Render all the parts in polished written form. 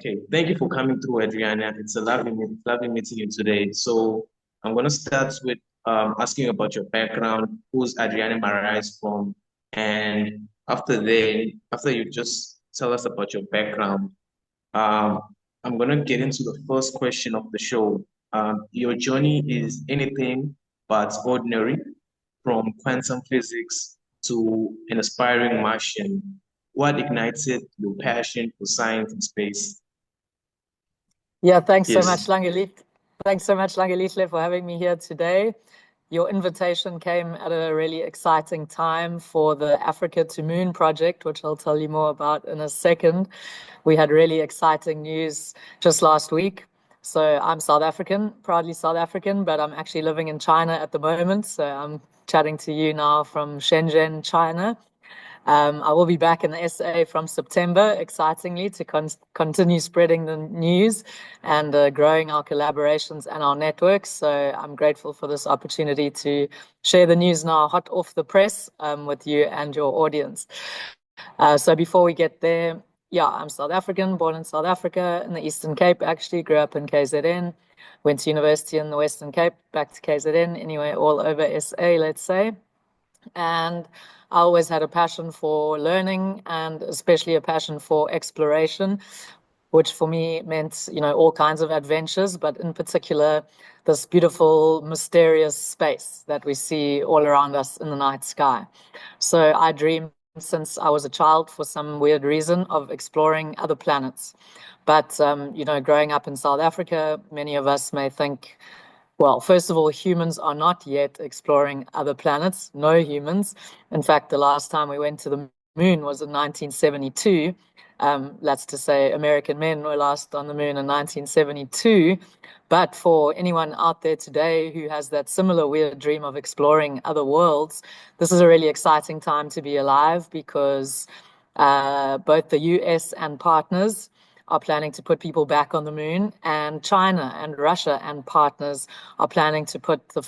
Okay, thank you for coming through, Adriana. It's a lovely meeting you today. So I'm going to start with asking about your background. Who's Adriana Marais from? And after you just tell us about your background, um, I'm going to get into the first question of the show. Your journey is anything but ordinary, from quantum physics to an aspiring Martian. What ignited your passion for science and space? Yeah, thanks so Yes. much, Langeliet. Thanks so much, Langelitle, for having me here today. Your invitation came at a really exciting time for the Africa to Moon project, which I'll tell you more about in a second. We had really exciting news just last week. So I'm South African, proudly South African, but I'm actually living in China at the moment. So I'm chatting to you now from Shenzhen, China. I will be back in the SA from September, excitingly, to continue spreading the news and growing our collaborations and our networks. So I'm grateful for this opportunity to share the news now, hot off the press, with you and your audience. So before we get there, yeah, I'm South African, born in South Africa, in the Eastern Cape, actually, grew up in KZN, went to university in the Western Cape, back to KZN, anyway, all over SA, let's say. And I always had a passion for learning and especially a passion for exploration, which for me meant, all kinds of adventures, but in particular, this beautiful, mysterious space that we see all around us in the night sky. So I dreamed since I was a child, for some weird reason, of exploring other planets. But, growing up in South Africa, many of us may think, well, first of all, humans are not yet exploring other planets, no humans. In fact, the last time we went to the moon was in 1972. That's to say, American men were last on the moon in 1972. But for anyone out there today who has that similar weird dream of exploring other worlds, this is a really exciting time to be alive because both the US and partners are planning to put people back on the moon, and China and Russia and partners are planning to put their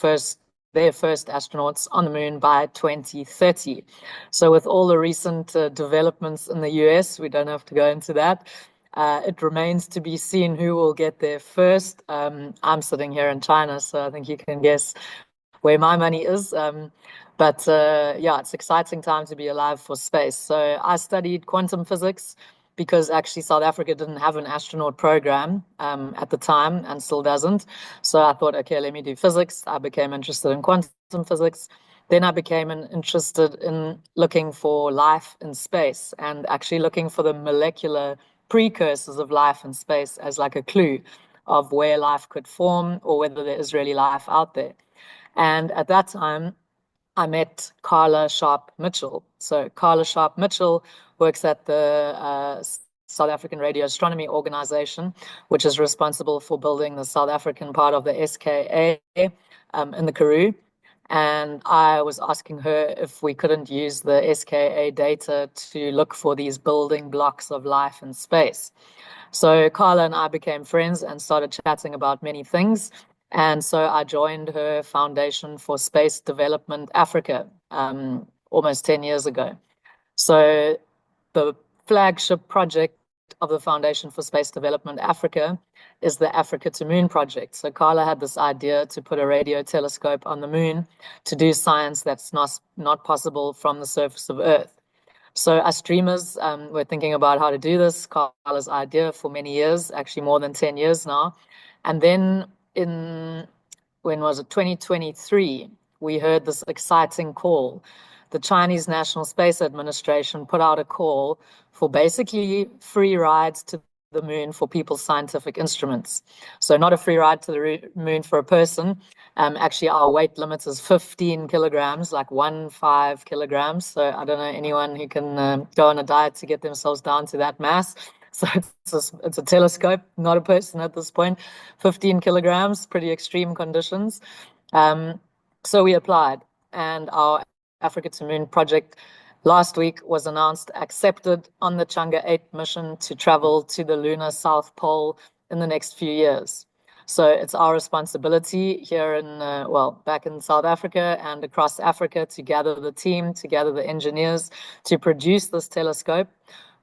first astronauts on the moon by 2030. So with all the recent developments in the US, we don't have to go into that. It remains to be seen who will get there first. I'm sitting here in China, so I think you can guess where my money is. But yeah, it's an exciting time to be alive for space. So I studied quantum physics because actually South Africa didn't have an astronaut program at the time and still doesn't. So I thought, okay, let me do physics. I became interested in quantum physics. Then I became interested in looking for life in space and actually looking for the molecular precursors of life in space as like a clue of where life could form or whether there is really life out there. And at that time, I met Carla Sharp Mitchell. So Carla Sharp Mitchell works at the South African Radio Astronomy Organization, which is responsible for building the South African part of the SKA in the Karoo. And I was asking her if we couldn't use the SKA data to look for these building blocks of life in space. So Carla and I became friends and started chatting about many things. And so I joined her Foundation for Space Development Africa almost 10 years ago. So the flagship project of the Foundation for Space Development Africa is the Africa to Moon project. So Carla had this idea to put a radio telescope on the moon to do science that's not possible from the surface of Earth. So us dreamers were thinking about how to do this. Carla's idea for many years, actually more than 10 years now. And then when was it, 2023, we heard this exciting call. The Chinese National Space Administration put out a call for basically free rides to the moon for people's scientific instruments. So not a free ride to the moon for a person. Actually, our weight limit is 15 kilograms, like 15 kilograms. So I don't know anyone who can go on a diet to get themselves down to that mass. So it's a telescope, not a person at this point. 15 kilograms, pretty extreme conditions. So we applied, and our Africa to Moon project last week was announced accepted on the Chang'e 8 mission to travel to the lunar South Pole in the next few years. So it's our responsibility here back in South Africa and across Africa to gather the team, to gather the engineers, to produce this telescope,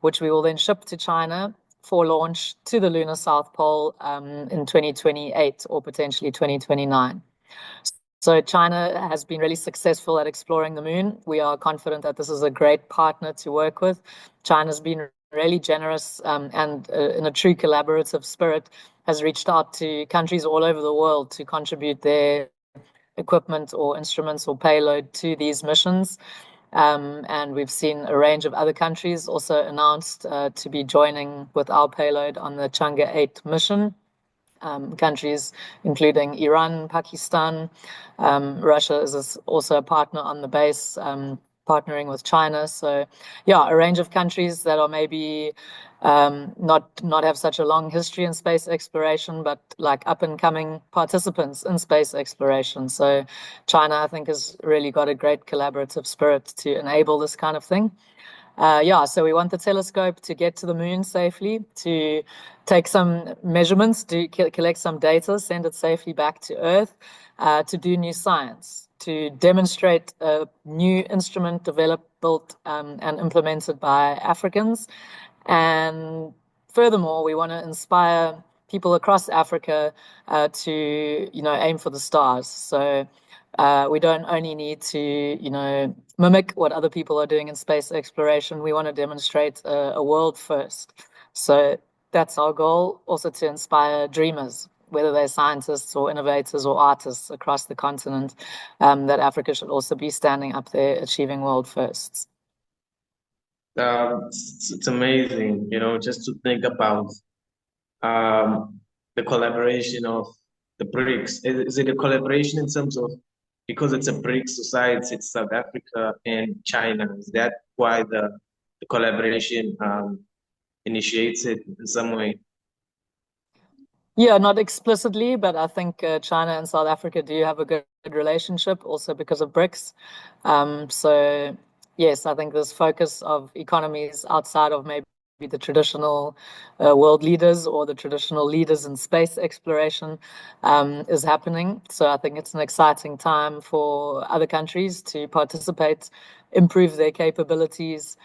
which we will then ship to China for launch to the lunar South Pole in 2028 or potentially 2029. So China has been really successful at exploring the moon. We are confident that this is a great partner to work with. China's been really generous and in a true collaborative spirit has reached out to countries all over the world to contribute their equipment or instruments or payload to these missions. And we've seen a range of other countries also announced to be joining with our payload on the Chang'e 8 mission. Countries including Iran, Pakistan. Russia is also a partner on the base, partnering with China. So, yeah, a range of countries that are maybe not have such a long history in space exploration, but like up and coming participants in space exploration. So, China, I think, has really got a great collaborative spirit to enable this kind of thing. So we want the telescope to get to the moon safely, to take some measurements, to collect some data, send it safely back to Earth, to do new science, to demonstrate a new instrument developed, built, and implemented by Africans. And furthermore, we want to inspire people across Africa to, aim for the stars. So we don't only need to, mimic what other people are doing in space exploration. We want to demonstrate a world first. So that's our goal, also to inspire dreamers, whether they're scientists or innovators or artists across the continent, that Africa should also be standing up there, achieving world firsts. It's amazing, just to think about the collaboration of the BRICS. Is it a collaboration in terms of, because it's a BRICS society, it's South Africa and China? Is that why the collaboration initiated in some way? Yeah, not explicitly, but I think China and South Africa do have a good relationship also because of BRICS. So yes, I think this focus of economies outside of maybe the traditional world leaders or the traditional leaders in space exploration is happening. So I think it's an exciting time for other countries to participate, improve their capabilities.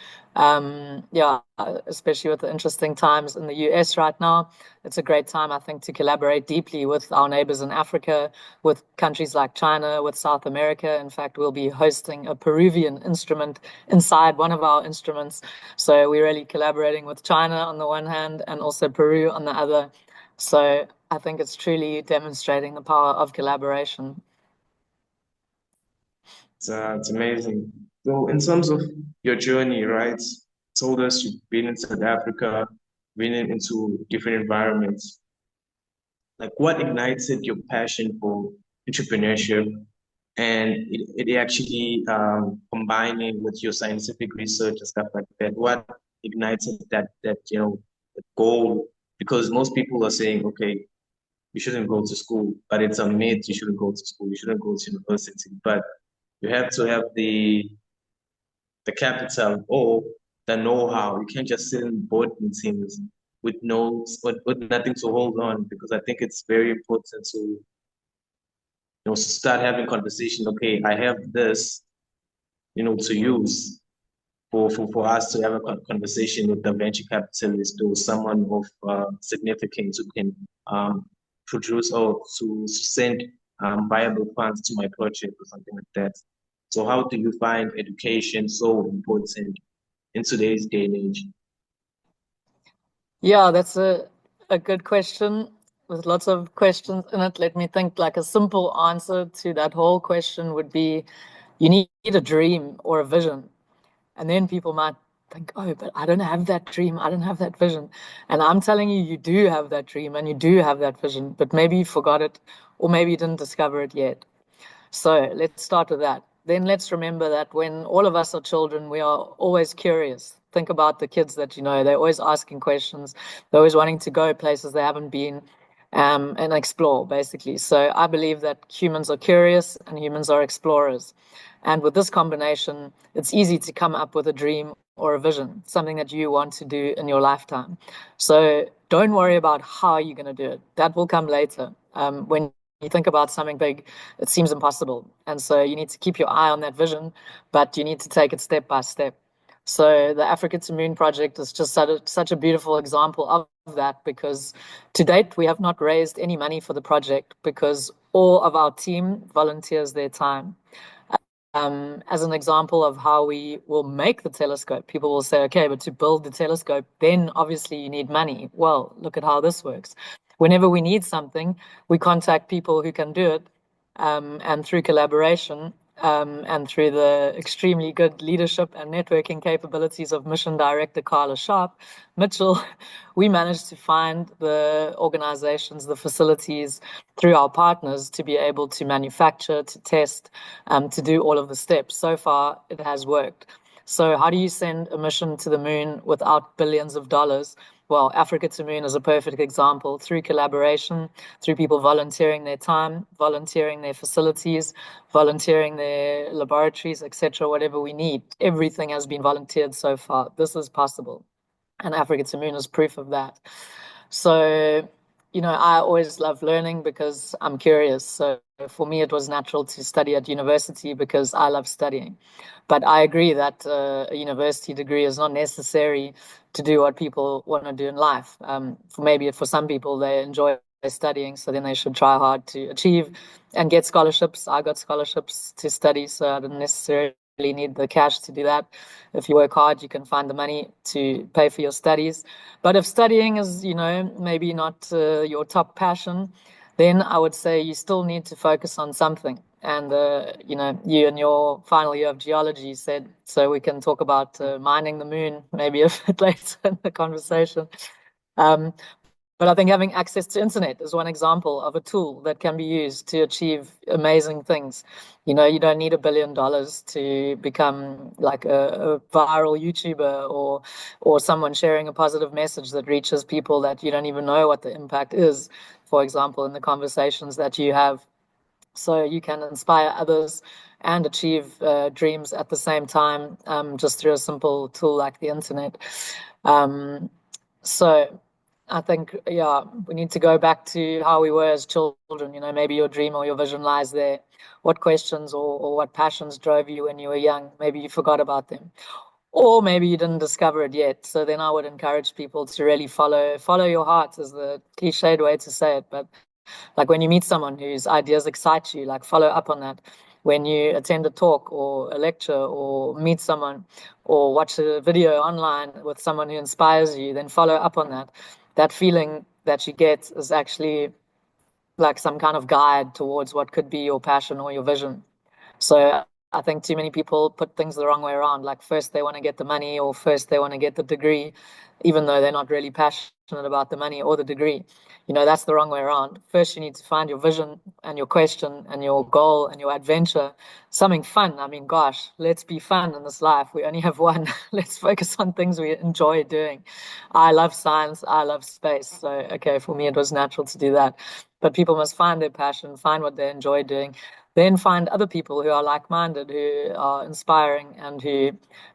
Especially with the interesting times in the US right now. It's a great time, I think, to collaborate deeply with our neighbors in Africa, with countries like China, with South America. In fact, we'll be hosting a Peruvian instrument inside one of our instruments. So we're really collaborating with China on the one hand and also Peru on the other. So I think it's truly demonstrating the power of collaboration. It's amazing. So in terms of your journey, right? Told us you've been in South Africa, been into different environments. Like what ignited your passion for entrepreneurship and it actually combining with your scientific research and stuff like that? What ignited that goal? Because most people are saying, okay, you shouldn't go to school, but it's a myth. You shouldn't go to school. You shouldn't go to university, but you have to have the capital or the know-how. You can't just sit in board meetings with with nothing to hold on, because I think it's very important to start having conversation. Okay, I have this, to use for us to have a conversation with the venture capitalist or someone of significance who can produce or to send viable funds to my project or something like that. So how do you find education so important in today's day and age? Yeah, that's a good question with lots of questions in it. Let me think. Like a simple answer to that whole question would be you need a dream or a vision. And then people might think, oh, but I don't have that dream. I don't have that vision. And I'm telling you, you do have that dream and you do have that vision, but maybe you forgot it or maybe you didn't discover it yet. So let's start with that. Then let's remember that when all of us are children, we are always curious. Think about the kids that you know, they're always asking questions, they're always wanting to go places they haven't been and explore, basically. So I believe that humans are curious and humans are explorers. And with this combination, it's easy to come up with a dream or a vision, something that you want to do in your lifetime. So don't worry about how you're going to do it. That will come later. When you think about something big, it seems impossible. And so you need to keep your eye on that vision, but you need to take it step by step. So the Africa to Moon project is just such a beautiful example of that, because to date we have not raised any money for the project because all of our team volunteers their time. As an example of how we will make the telescope, people will say, okay, but to build the telescope, then obviously you need money. Well, look at how this works. Whenever we need something, we contact people who can do it, and through collaboration, and through the extremely good leadership and networking capabilities of Mission Director Carla Sharp Mitchell, we managed to find the organizations, the facilities through our partners to be able to manufacture, to test, to do all of the steps. So far, it has worked. So how do you send a mission to the moon without billions of dollars? Well, Africa to Moon is a perfect example, through collaboration, through people volunteering their time, volunteering their facilities, volunteering their laboratories, etc., whatever we need. Everything has been volunteered so far. This is possible. And Africa to Moon is proof of that. So, I always love learning because I'm curious. So for me, it was natural to study at university because I love studying. But I agree that a university degree is not necessary to do what people want to do in life. For some people, they enjoy studying, so then they should try hard to achieve and get scholarships. I got scholarships to study, so I didn't necessarily need the cash to do that. If you work hard, you can find the money to pay for your studies. But if studying is, maybe not your top passion, then I would say you still need to focus on something. And, you in your final year of geology said, so we can talk about mining the moon maybe a bit later in the conversation. Um, but I think having access to internet is one example of a tool that can be used to achieve amazing things. You don't need $1 billion to become like a viral YouTuber or someone sharing a positive message that reaches people that you don't even know what the impact is, for example, in the conversations that you have. So you can inspire others and achieve dreams at the same time, just through a simple tool like the internet. Um, so I think, yeah, we need to go back to how we were as children. Maybe your dream or your vision lies there. What questions or what passions drove you when you were young? Maybe you forgot about them. Or maybe you didn't discover it yet. So then I would encourage people to really follow your heart, is the cliched way to say it. But like when you meet someone whose ideas excite you, like follow up on that. When you attend a talk or a lecture or meet someone or watch a video online with someone who inspires you, then follow up on that. That feeling that you get is actually like some kind of guide towards what could be your passion or your vision. So I think too many people put things the wrong way around. Like first they want to get the money or first they want to get the degree, even though they're not really passionate about the money or the degree. That's the wrong way around. First, you need to find your vision and your question and your goal and your adventure, something fun. I mean, gosh, let's be fun in this life. We only have one. Let's focus on things we enjoy doing. I love science. I love space. So, okay, for me, it was natural to do that. But people must find their passion, find what they enjoy doing, then find other people who are like-minded, who are inspiring, and who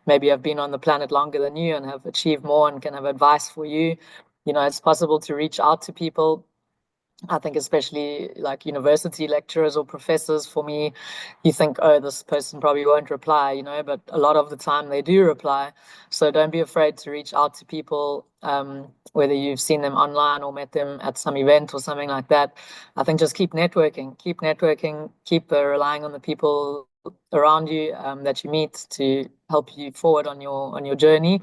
maybe have been on the planet longer than you and have achieved more and can have advice for you. It's possible to reach out to people. I think especially like university lecturers or professors, for me, you think, oh, this person probably won't reply, but a lot of the time they do reply. So don't be afraid to reach out to people, whether you've seen them online or met them at some event or something like that. I think just keep networking, keep relying on the people around you, that you meet to help you forward on your journey.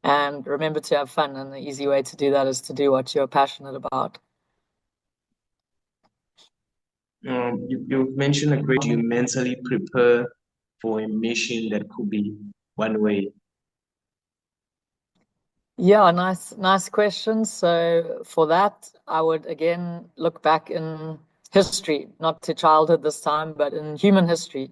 And remember to have fun. And the easy way to do that is to do what you're passionate about. You mentioned a great, you mentally prepare for a mission that could be one way. Yeah, nice question. So for that, I would again look back in history, not to childhood this time, but in human history.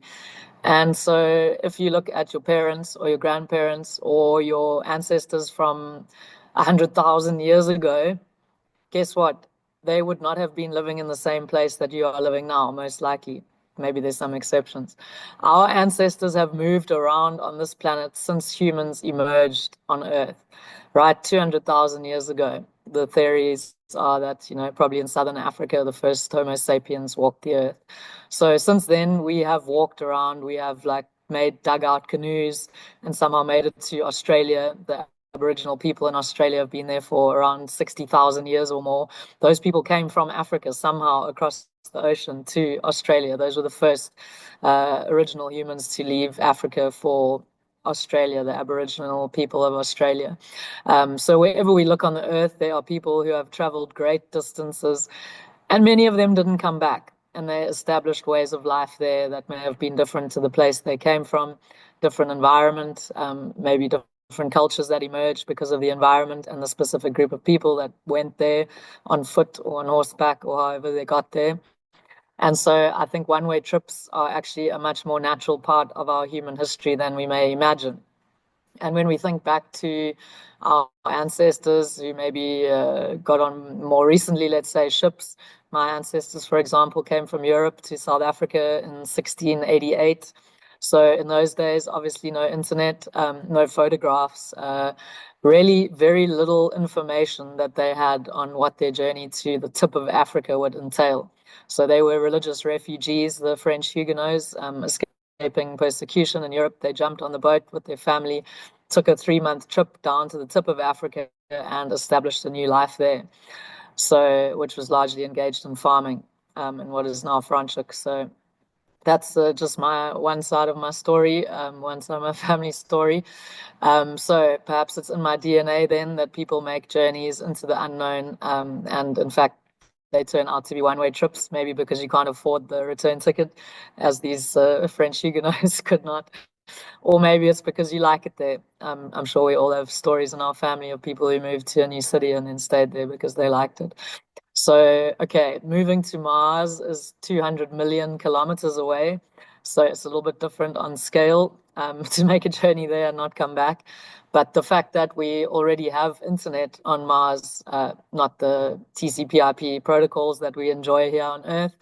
And so if you look at your parents or your grandparents or your ancestors from 100,000 years ago, guess what? They would not have been living in the same place that you are living now, most likely. Maybe there's some exceptions. Our ancestors have moved around on this planet since humans emerged on Earth, right? 200,000 years ago. The theories are that, probably in southern Africa, the first Homo sapiens walked the Earth. So since then, we have walked around. We have like made dugout canoes and somehow made it to Australia. The Aboriginal people in Australia have been there for around 60,000 years or more. Those people came from Africa somehow across the ocean to Australia. Those were the first original humans to leave Africa for Australia, the Aboriginal people of Australia. So wherever we look on the earth, there are people who have traveled great distances, and many of them didn't come back. And they established ways of life there that may have been different to the place they came from, different environment, maybe different cultures that emerged because of the environment and the specific group of people that went there on foot or on horseback or however they got there. And so I think one-way trips are actually a much more natural part of our human history than we may imagine. And when we think back to our ancestors who maybe got on more recently, let's say ships, my ancestors, for example, came from Europe to South Africa in 1688. So in those days, obviously no internet, no photographs, really very little information that they had on what their journey to the tip of Africa would entail. So they were religious refugees, the French Huguenots, escaping persecution in Europe. They jumped on the boat with their family, took a 3-month trip down to the tip of Africa and established a new life there. So, which was largely engaged in farming in what is now Franschhoek. So that's just my one side of my story, one side of my family story. So perhaps it's in my DNA then that people make journeys into the unknown, and in fact, they turn out to be one-way trips, maybe because you can't afford the return ticket, as these French Huguenots could not. Or maybe it's because you like it there. I'm sure we all have stories in our family of people who moved to a new city and then stayed there because they liked it. So, okay, moving to Mars is 200 million kilometers away. So it's a little bit different on scale to make a journey there and not come back. But the fact that we already have internet on Mars, not the TCP/IP protocols that we enjoy here on Earth,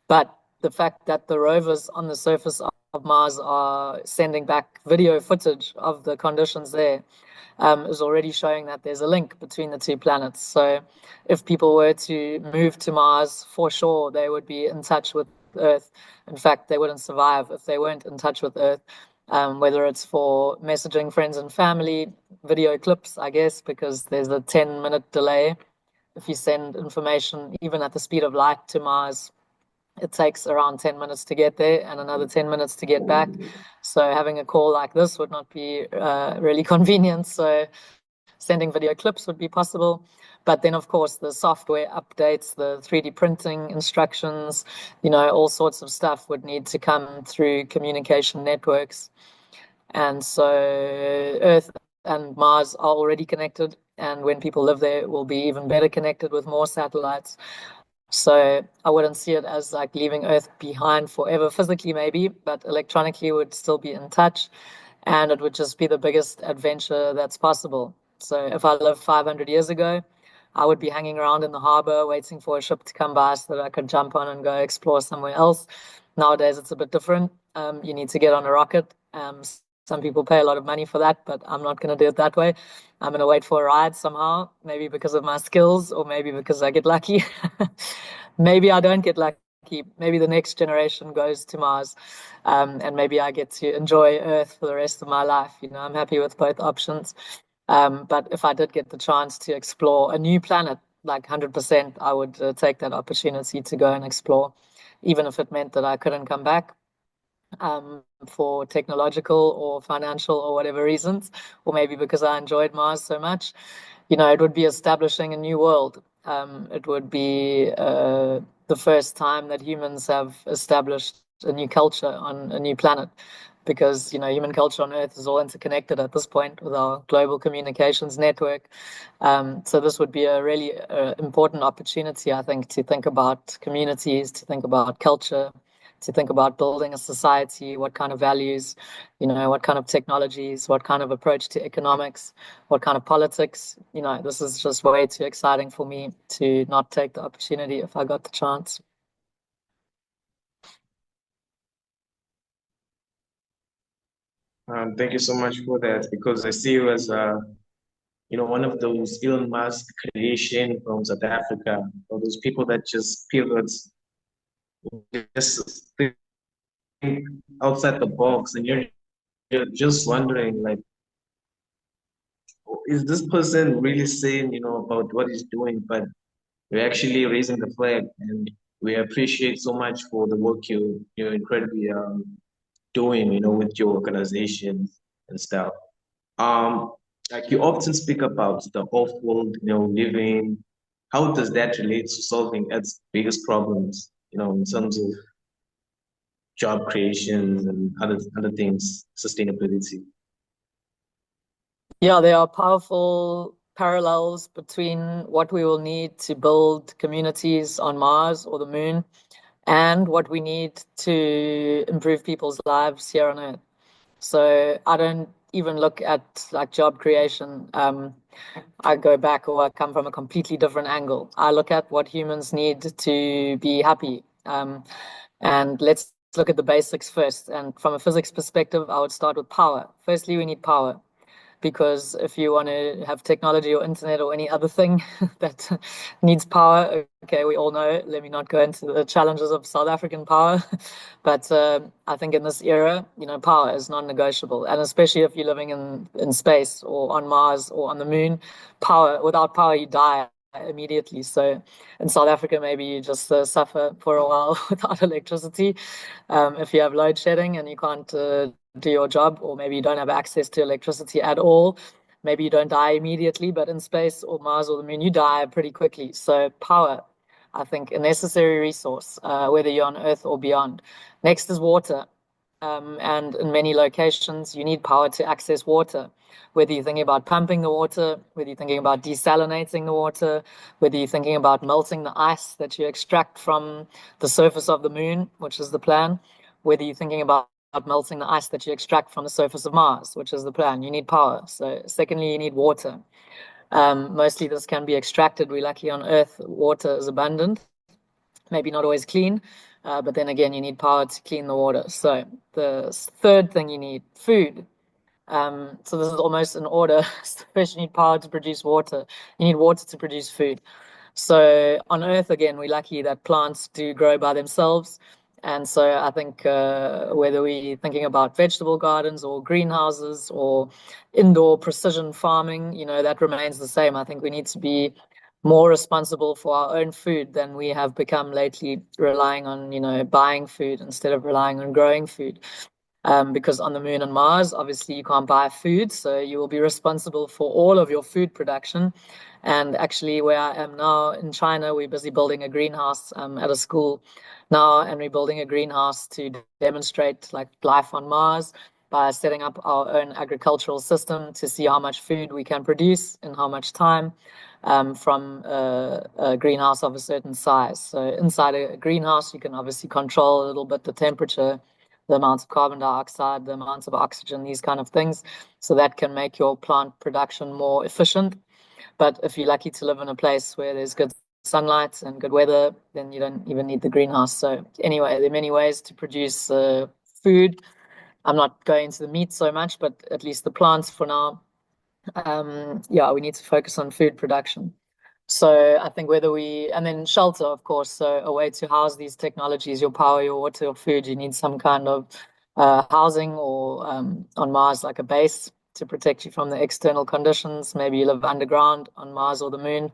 but the fact that the rovers on the surface of Mars are sending back video footage of the conditions there, is already showing that there's a link between the two planets. So if people were to move to Mars, for sure, they would be in touch with Earth. In fact, they wouldn't survive if they weren't in touch with Earth, whether it's for messaging friends and family, video clips, I guess, because there's a 10-minute delay. If you send information, even at the speed of light to Mars, it takes around 10 minutes to get there and another 10 minutes to get back. So having a call like this would not be really convenient. So sending video clips would be possible. But then, of course, the software updates, the 3D printing instructions, all sorts of stuff would need to come through communication networks. And so Earth and Mars are already connected. And when people live there, will be even better connected with more satellites. So I wouldn't see it as like leaving Earth behind forever physically, maybe, but electronically would still be in touch, and it would just be the biggest adventure that's possible. So if I lived 500 years ago, I would be hanging around in the harbor waiting for a ship to come by so that I could jump on and go explore somewhere else. Nowadays, it's a bit different. You need to get on a rocket. Some people pay a lot of money for that, but I'm not going to do it that way. I'm going to wait for a ride somehow, maybe because of my skills or maybe because I get lucky. Maybe I don't get lucky. Maybe the next generation goes to Mars, and maybe I get to enjoy Earth for the rest of my life. I'm happy with both options. But if I did get the chance to explore a new planet, like 100%, I would take that opportunity to go and explore, even if it meant that I couldn't come back. For technological or financial or whatever reasons, or maybe because I enjoyed Mars so much, it would be establishing a new world. It would be the first time that humans have established a new culture on a new planet, because human culture on Earth is all interconnected at this point with our global communications network. So this would be a really important opportunity, I think, to think about communities, to think about culture, to think about building a society, what kind of values, what kind of technologies, what kind of approach to economics, what kind of politics. This is just way too exciting for me to not take the opportunity if I got the chance. Thank you so much for that, because I see you as one of those Elon Musk creation from South Africa, or those people that just pivots, just think outside the box, and you're just wondering, like, is this person really saying, about what he's doing? But we're actually raising the flag, and we appreciate so much for the work you're incredibly doing, with your organization and stuff. Um, like you often speak about the off-world, living. How does that relate to solving Earth's biggest problems, in terms of job creation and other things, sustainability? Yeah, there are powerful parallels between what we will need to build communities on Mars or the moon and what we need to improve people's lives here on Earth. So I don't even look at like job creation. I go back or I come from a completely different angle. I look at what humans need to be happy. And let's look at the basics first. And from a physics perspective, I would start with power. Firstly, we need power because if you want to have technology or internet or any other thing that needs power, okay, we all know it. Let me not go into the challenges of South African power, but I think in this era, power is non-negotiable, and especially if you're living in space or on Mars or on the moon, without power you die immediately. So in South Africa, maybe you just suffer for a while without electricity. If you have load shedding and you can't do your job, or maybe you don't have access to electricity at all, maybe you don't die immediately, but in space or Mars or the moon, you die pretty quickly. So power, I think, a necessary resource, whether you're on Earth or beyond. Next is water. And in many locations, you need power to access water. Whether you're thinking about pumping the water, whether you're thinking about desalinating the water, whether you're thinking about melting the ice that you extract from the surface of the moon, which is the plan, whether you're thinking about melting the ice that you extract from the surface of Mars, which is the plan, you need power. So, secondly, you need water. Mostly this can be extracted. We're lucky on Earth, water is abundant, maybe not always clean, but then again, you need power to clean the water. So, the third thing you need, food. So this is almost in order. First, you need power to produce water. You need water to produce food. So on Earth, again, we're lucky that plants do grow by themselves. And so I think whether we're thinking about vegetable gardens or greenhouses or indoor precision farming, that remains the same. I think we need to be more responsible for our own food than we have become lately, relying on, buying food instead of relying on growing food. Because on the moon and Mars, obviously you can't buy food, so you will be responsible for all of your food production. And actually, where I am now in China, we're busy building a greenhouse at a school now, and we're building a greenhouse to demonstrate like life on Mars by setting up our own agricultural system to see how much food we can produce in how much time from a greenhouse of a certain size. So inside a greenhouse, you can obviously control a little bit the temperature, the amounts of carbon dioxide, the amounts of oxygen, these kind of things. So that can make your plant production more efficient. But if you're lucky to live in a place where there's good sunlight and good weather, then you don't even need the greenhouse. So anyway, there are many ways to produce food. I'm not going into the meat so much, but at least the plants for now. Yeah, we need to focus on food production. So I think and then shelter, of course, so a way to house these technologies, your power, your water, your food, you need some kind of housing or on Mars, like a base to protect you from the external conditions. Maybe you live underground on Mars or the moon,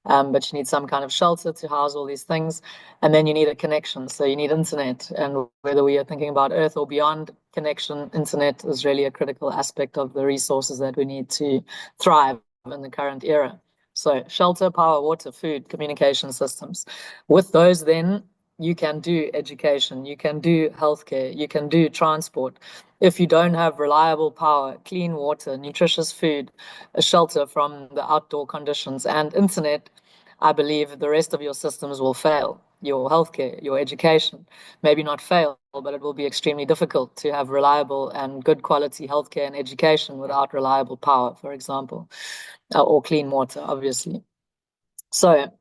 but you need some kind of shelter to house all these things. And then you need a connection. So you need internet. And whether we are thinking about Earth or beyond, connection, internet is really a critical aspect of the resources that we need to thrive in the current era. So shelter, power, water, food, communication systems. With those, then you can do education, you can do healthcare, you can do transport. If you don't have reliable power, clean water, nutritious food, a shelter from the outdoor conditions, and internet, I believe the rest of your systems will fail. Your healthcare, your education, maybe not fail, but it will be extremely difficult to have reliable and good quality healthcare and education without reliable power, for example, or clean water, obviously. So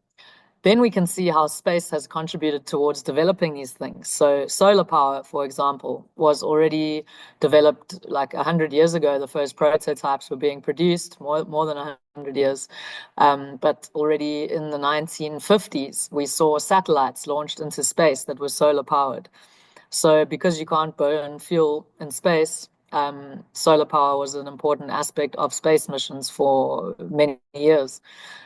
then we can see how space has contributed towards developing these things. So solar power, for example, was already developed like 100 years ago. The first prototypes were being produced, more than 100 years. But already in the 1950s, we saw satellites launched into space that were solar powered. So because you can't burn fuel in space, solar power was an important aspect of space missions for many years.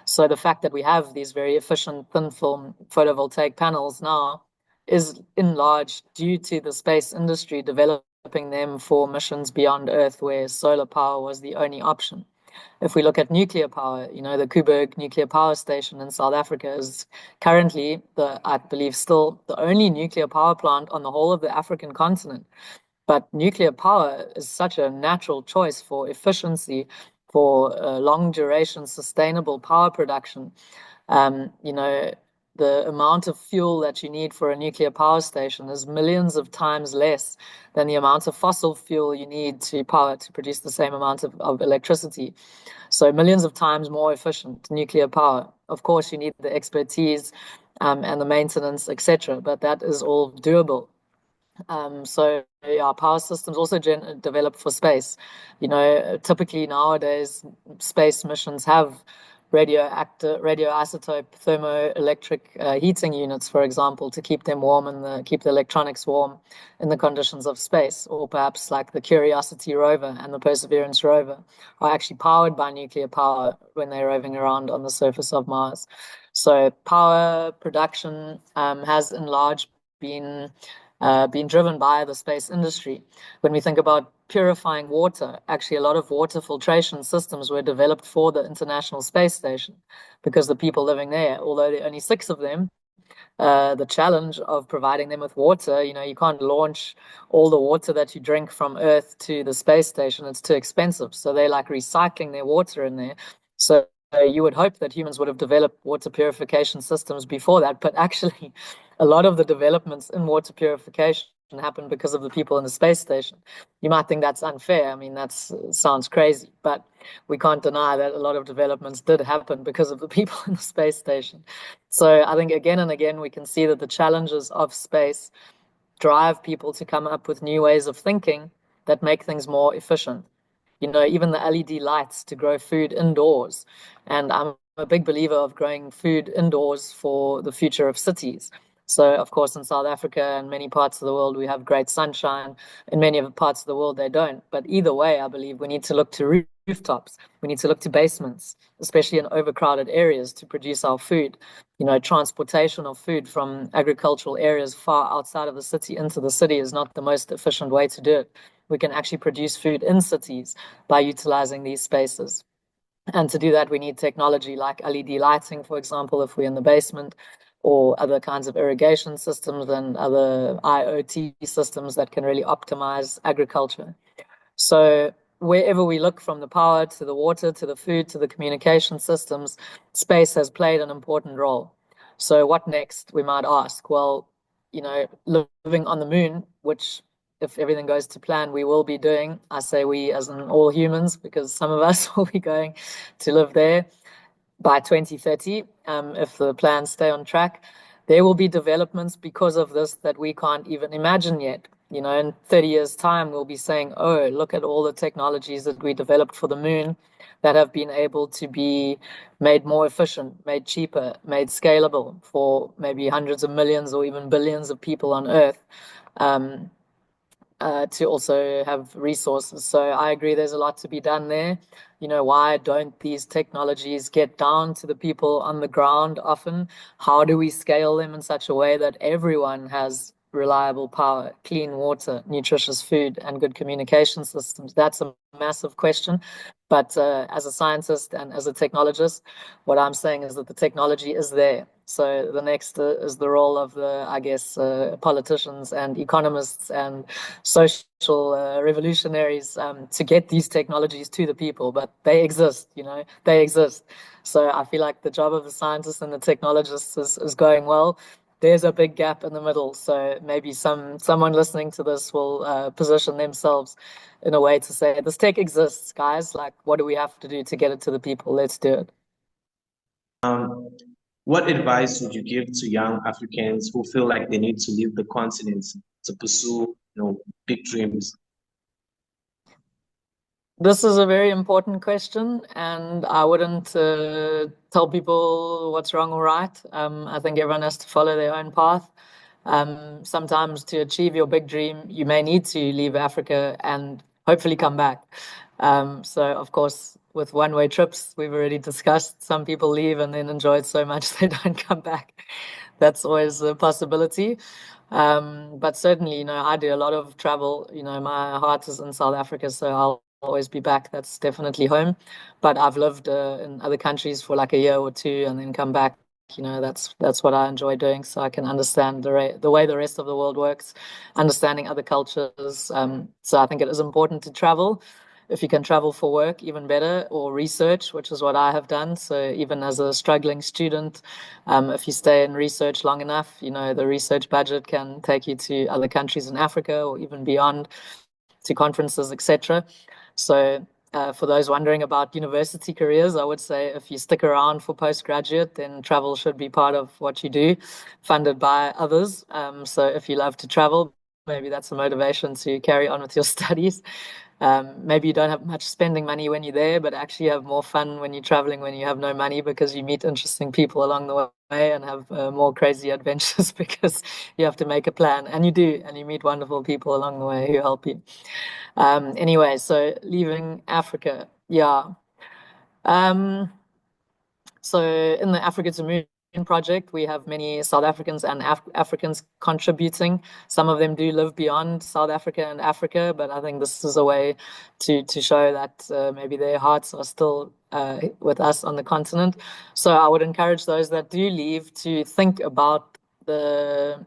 So the fact that we have these very efficient thin film photovoltaic panels now is in large due to the space industry developing them for missions beyond Earth, where solar power was the only option. If we look at nuclear power, the Koeberg nuclear power station in South Africa is currently I believe, still the only nuclear power plant on the whole of the African continent. But nuclear power is such a natural choice for efficiency, for long duration, sustainable power production. The amount of fuel that you need for a nuclear power station is millions of times less than the amount of fossil fuel you need to produce the same amount of electricity. So millions of times more efficient nuclear power. Of course, you need the expertise and the maintenance, etc., but that is all doable. So yeah, power systems also developed for space. Typically nowadays, space missions have radioisotope thermoelectric heating units, for example, to keep them warm and keep the electronics warm in the conditions of space. Or perhaps like the Curiosity rover and the Perseverance rover are actually powered by nuclear power when they're roving around on the surface of Mars. So power production has in large been driven by the space industry. When we think about purifying water, actually a lot of water filtration systems were developed for the International Space Station because the people living there, although there are only 6 of them, the challenge of providing them with water, you can't launch all the water that you drink from Earth to the space station. It's too expensive. So they're like recycling their water in there. So you would hope that humans would have developed water purification systems before that, but actually a lot of the developments in water purification happened because of the people in the space station. You might think that's unfair. I mean, that sounds crazy, but we can't deny that a lot of developments did happen because of the people in the space station. So I think again and again, we can see that the challenges of space drive people to come up with new ways of thinking that make things more efficient. Even the LED lights to grow food indoors. And I'm a big believer of growing food indoors for the future of cities. So, of course, in South Africa and many parts of the world, we have great sunshine. In many of the parts of the world, they don't. But either way, I believe we need to look to rooftops. We need to look to basements, especially in overcrowded areas, to produce our food. Transportation of food from agricultural areas far outside of the city into the city is not the most efficient way to do it. We can actually produce food in cities by utilizing these spaces. And to do that, we need technology like LED lighting, for example, if we're in the basement, or other kinds of irrigation systems and other IoT systems that can really optimize agriculture. So wherever we look, from the power to the water to the food to the communication systems, space has played an important role. So what next, we might ask? Well, living on the moon, which if everything goes to plan, we will be doing. I say we as in all humans, because some of us will be going to live there by 2030, if the plans stay on track. There will be developments because of this that we can't even imagine yet. In 30 years' time, we'll be saying, oh, look at all the technologies that we developed for the moon that have been able to be made more efficient, made cheaper, made scalable for maybe hundreds of millions or even billions of people on Earth. To also have resources. So I agree there's a lot to be done there. Why don't these technologies get down to the people on the ground often? How do we scale them in such a way that everyone has reliable power, clean water, nutritious food, and good communication systems? That's a massive question. But as a scientist and as a technologist, what I'm saying is that the technology is there. So the next is the role of politicians and economists and social revolutionaries to get these technologies to the people. But they exist, they exist. So I feel like the job of the scientists and the technologists is going well. There's a big gap in the middle. So maybe someone listening to this will position themselves in a way to say, this tech exists, guys. Like, what do we have to do to get it to the people? Let's do it. Um, what advice would you give to young Africans who feel like they need to leave the continent to pursue, big dreams? This is a very important question, and I wouldn't tell people what's wrong or right. I think everyone has to follow their own path. Sometimes to achieve your big dream, you may need to leave Africa and hopefully come back. So of course, with one-way trips, we've already discussed, some people leave and then enjoy it so much they don't come back. That's always a possibility. But certainly, I do a lot of travel. My heart is in South Africa, so I'll always be back. That's definitely home. But I've lived in other countries for like a year or two and then come back. That's what I enjoy doing, so I can understand the way the rest of the world works, understanding other cultures. So I think it is important to travel. If you can travel for work, even better, or research, which is what I have done. So even as a struggling student, if you stay in research long enough, the research budget can take you to other countries in Africa or even beyond, to conferences, etc. So for those wondering about university careers, I would say if you stick around for postgraduate, then travel should be part of what you do, funded by others. So if you love to travel, maybe that's a motivation to carry on with your studies. Maybe you don't have much spending money when you're there, but actually you have more fun when you're traveling when you have no money, because you meet interesting people along the way and have more crazy adventures because you have to make a plan. And you do, and you meet wonderful people along the way who help you. Anyway, so leaving Africa, yeah. Um, so in the Africa to Moon project, we have many South Africans and Africans contributing. Some of them do live beyond South Africa and Africa, but I think this is a way to show that maybe their hearts are still with us on the continent. So I would encourage those that do leave to think about their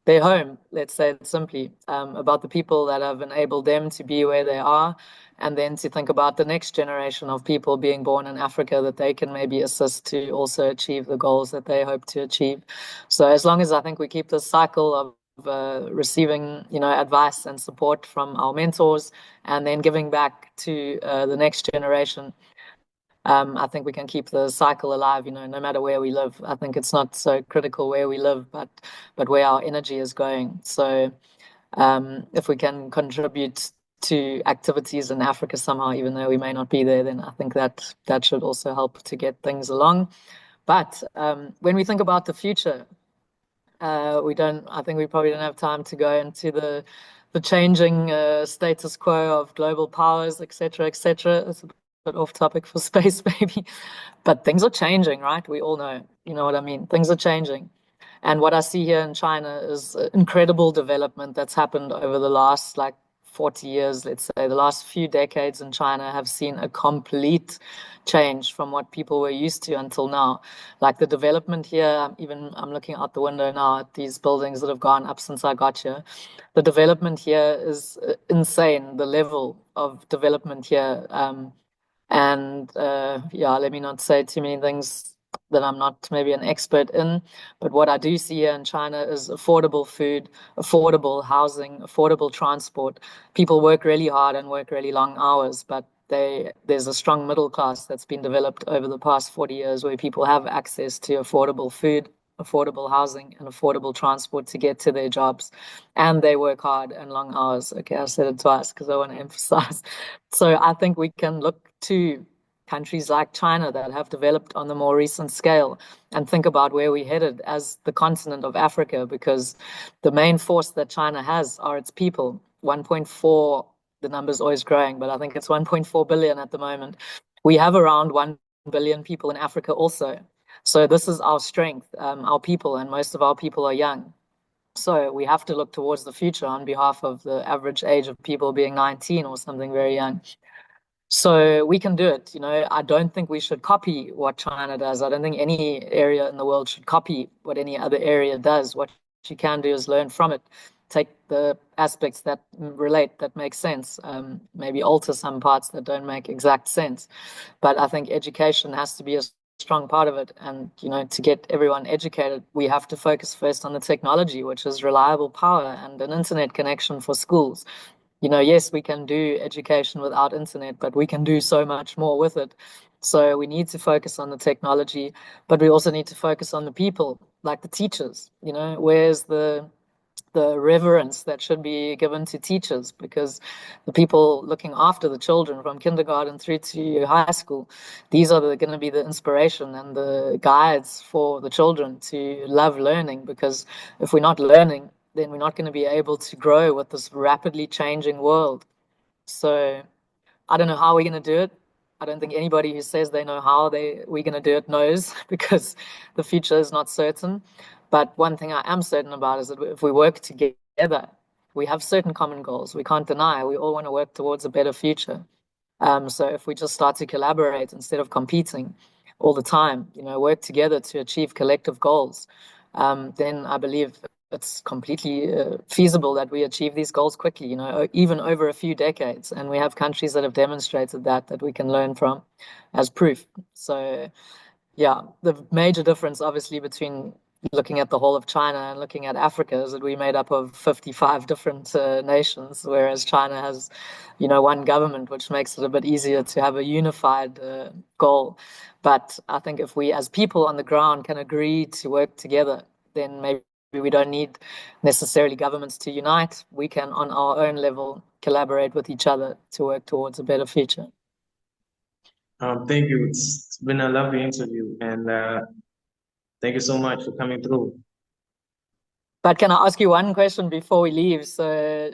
home, let's say it simply, about the people that have enabled them to be where they are, and then to think about the next generation of people being born in Africa that they can maybe assist to also achieve the goals that they hope to achieve. So as long as I think we keep this cycle of receiving, advice and support from our mentors, and then giving back to the next generation, I think we can keep the cycle alive, no matter where we live. I think it's not so critical where we live, but where our energy is going. So if we can contribute to activities in Africa somehow, even though we may not be there, then I think that should also help to get things along. But when we think about the future, I think we probably don't have time to go into the changing status quo of global powers, et cetera, et cetera. It's a bit off topic for space, maybe. But things are changing, right? We all know, you know what I mean? Things are changing. And what I see here in China is incredible development that's happened over the last 40 years, let's say. The last few decades in China have seen a complete change from what people were used to until now. Like the development here, even I'm looking out the window now at these buildings that have gone up since I got here. The development here is insane, the level of development here. Yeah, let me not say too many things that I'm not maybe an expert in, but what I do see here in China is affordable food, affordable housing, affordable transport. People work really hard and work really long hours, but there's a strong middle class that's been developed over the past 40 years where people have access to affordable food, affordable housing, and affordable transport to get to their jobs. And they work hard and long hours. Okay, I said it twice because I want to emphasize. So I think we can look to countries like China that have developed on the more recent scale and think about where we're headed as the continent of Africa, because the main force that China has are its people. 1.4, the number's always growing, but I think it's 1.4 billion at the moment. We have around 1 billion people in Africa also. So this is our strength, our people, and most of our people are young. So we have to look towards the future on behalf of the average age of people being 19 or something very young. So we can do it. I don't think we should copy what China does. I don't think any area in the world should copy what any other area does. What you can do is learn from it, take the aspects that relate, that make sense, maybe alter some parts that don't make exact sense. But I think education has to be a strong part of it. And, to get everyone educated, we have to focus first on the technology, which is reliable power and an internet connection for schools. Yes, we can do education without internet, but we can do so much more with it. So we need to focus on the technology, but we also need to focus on the people, like the teachers. Where's the reverence that should be given to teachers, because the people looking after the children from kindergarten through to high school, these are going to be the inspiration and the guides for the children to love learning, because if we're not learning, then we're not going to be able to grow with this rapidly changing world. So I don't know how we're going to do it. I don't think anybody who says they know how we're going to do it knows because the future is not certain. But one thing I am certain about is that if we work together, we have certain common goals. We can't deny we all want to work towards a better future. So if we just start to collaborate instead of competing all the time, work together to achieve collective goals, then I believe it's completely feasible that we achieve these goals quickly, even over a few decades. And we have countries that have demonstrated that we can learn from as proof. So yeah, the major difference, obviously, between looking at the whole of China and looking at Africa is that we're made up of 55 different nations, whereas China has, one government, which makes it a bit easier to have a unified goal. But I think if we, as people on the ground, can agree to work together, then maybe we don't need necessarily governments to unite. We can, on our own level, collaborate with each other to work towards a better future. Thank you. It's been a lovely interview, and thank you so much for coming through. But can I ask you one question before we leave? So